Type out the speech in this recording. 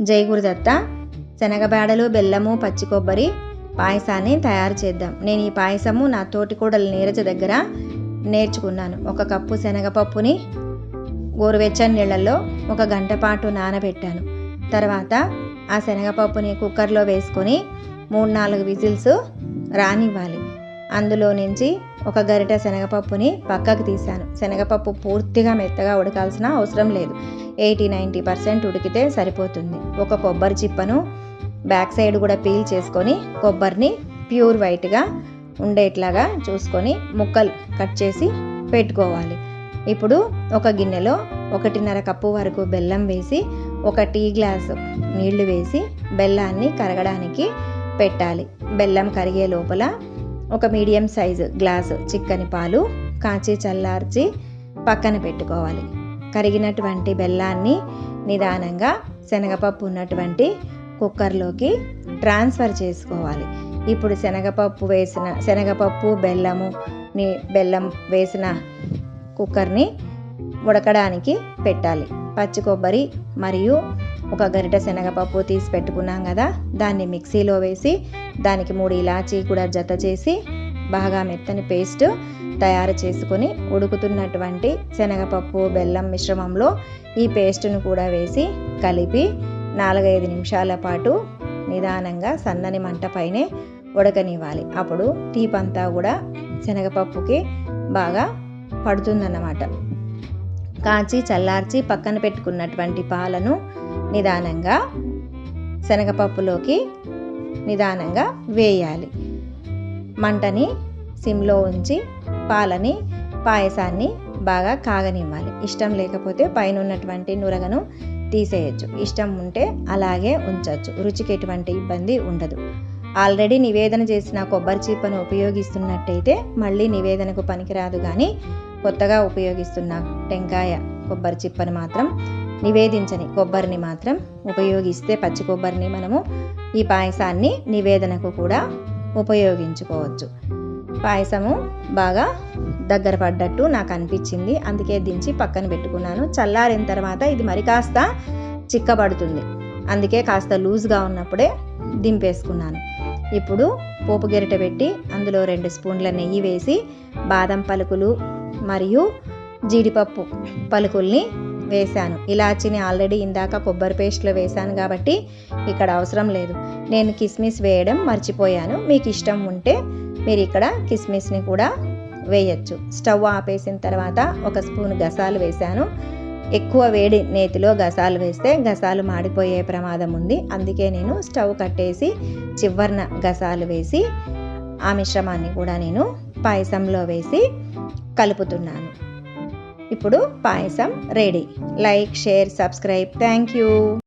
జై గురుదత్త. శనగబేడలు, బెల్లము, పచ్చి కొబ్బరి పాయసాన్ని తయారు చేద్దాం. నేను ఈ పాయసము నా తోటికోడలు నీరజ దగ్గర నేర్చుకున్నాను. 1 కప్పు శనగపప్పుని గోరువెచ్చని నీళ్ళల్లో 1 గంట పాటు నానబెట్టాను. తర్వాత ఆ శనగపప్పుని కుక్కర్లో వేసుకొని 3-4 విజిల్స్ రానివ్వాలి. అందులో నుంచి 1 గరిటె శనగపప్పుని పక్కకు తీశాను. శనగపప్పు పూర్తిగా మెత్తగా ఉడకాల్సిన అవసరం లేదు. 80-90% ఉడికితే సరిపోతుంది. 1 కొబ్బరి చిప్పను బ్యాక్ సైడ్ కూడా పీల్ చేసుకొని కొబ్బరిని ప్యూర్ వైట్గా ఉండేట్లాగా చూసుకొని ముక్కలు కట్ చేసి పెట్టుకోవాలి. ఇప్పుడు 1 గిన్నెలో 1.5 కప్పు వరకు బెల్లం వేసి 1 టీ గ్లాసు నీళ్లు వేసి బెల్లాన్ని కరగడానికి పెట్టాలి. బెల్లం కరిగే లోపల 1 మీడియం సైజు గ్లాసు చిక్కని పాలు కాచి చల్లార్చి పక్కన పెట్టుకోవాలి. కరిగినటువంటి బెల్లాన్ని నిదానంగా శనగపప్పు ఉన్నటువంటి కుక్కర్లోకి ట్రాన్స్ఫర్ చేసుకోవాలి. ఇప్పుడు శనగపప్పు బెల్లం వేసిన కుక్కర్ని ఉడకడానికి పెట్టాలి. పచ్చి కొబ్బరి మరియు 1 గరిటె శనగపప్పు తీసి పెట్టుకున్నాం కదా, దాన్ని మిక్సీలో వేసి దానికి 3 ఇలాచీ కూడా జత చేసి బాగా మెత్తని పేస్ట్ తయారు చేసుకొని ఉడుకుతున్నటువంటి శనగపప్పు బెల్లం మిశ్రమంలో ఈ పేస్టును కూడా వేసి కలిపి 4-5 నిమిషాల పాటు నిదానంగా సన్నని మంట పైనే ఉడకనివ్వాలి. అప్పుడు తీపంతా కూడా శనగపప్పుకి బాగా పడుతుందన్నమాట. కాచి చల్లార్చి పక్కన పెట్టుకున్నటువంటి పాలను నిదానంగా శనగపప్పులోకి నిదానంగా వేయాలి. మంటని సిమ్లో ఉంచి పాయసాన్ని బాగా కాగనివ్వాలి. ఇష్టం లేకపోతే పైన ఉన్నటువంటి నురగను తీసేయచ్చు. ఇష్టం ఉంటే అలాగే ఉంచవచ్చు. రుచికి ఎటువంటి ఇబ్బంది ఉండదు. ఆల్రెడీ నివేదన చేసిన కొబ్బరి చిప్పను ఉపయోగిస్తున్నట్టయితే మళ్ళీ నివేదనకు పనికిరాదు. కానీ కొత్తగా ఉపయోగిస్తున్న టెంకాయ కొబ్బరి చిప్పను మాత్రం నివేదించని కొబ్బరిని మాత్రం ఉపయోగిస్తే పచ్చి కొబ్బరిని మనము ఈ పాయసాన్ని నివేదనకు కూడా ఉపయోగించుకోవచ్చు. పాయసము బాగా దగ్గర పడ్డట్టు నాకు అనిపించింది. అందుకే దించి పక్కన పెట్టుకున్నాను. చల్లారిన తర్వాత ఇది మరి కాస్త చిక్కబడుతుంది. అందుకే కాస్త లూజ్గా ఉన్నప్పుడే దింపేసుకున్నాను. ఇప్పుడు పోపు గరిటె పెట్టి అందులో 2 స్పూన్ల నెయ్యి వేసి బాదం పలుకులు మరియు జీడిపప్పు పలుకుల్ని వేశాను. ఇలాచీని ఆల్రెడీ ఇందాక కొబ్బరి పేస్ట్లో వేశాను కాబట్టి ఇక్కడ అవసరం లేదు. నేను కిస్మిస్ వేయడం మర్చిపోయాను. మీకు ఇష్టం ఉంటే మీరు ఇక్కడ కిస్మిస్ని కూడా వేయచ్చు. స్టవ్ ఆపేసిన తర్వాత 1 స్పూన్ గసాలు వేశాను. ఎక్కువ వేడి నేతిలో గసాలు వేస్తే గసాలు మాడిపోయే ప్రమాదం ఉంది. అందుకే నేను స్టవ్ కట్టేసి చివరన గసాలు వేసి ఆ మిశ్రమాన్ని కూడా నేను పాయసంలో వేసి కలుపుతున్నాను. ఇప్పుడు పాయసం ready. Like, share, subscribe. Thank you.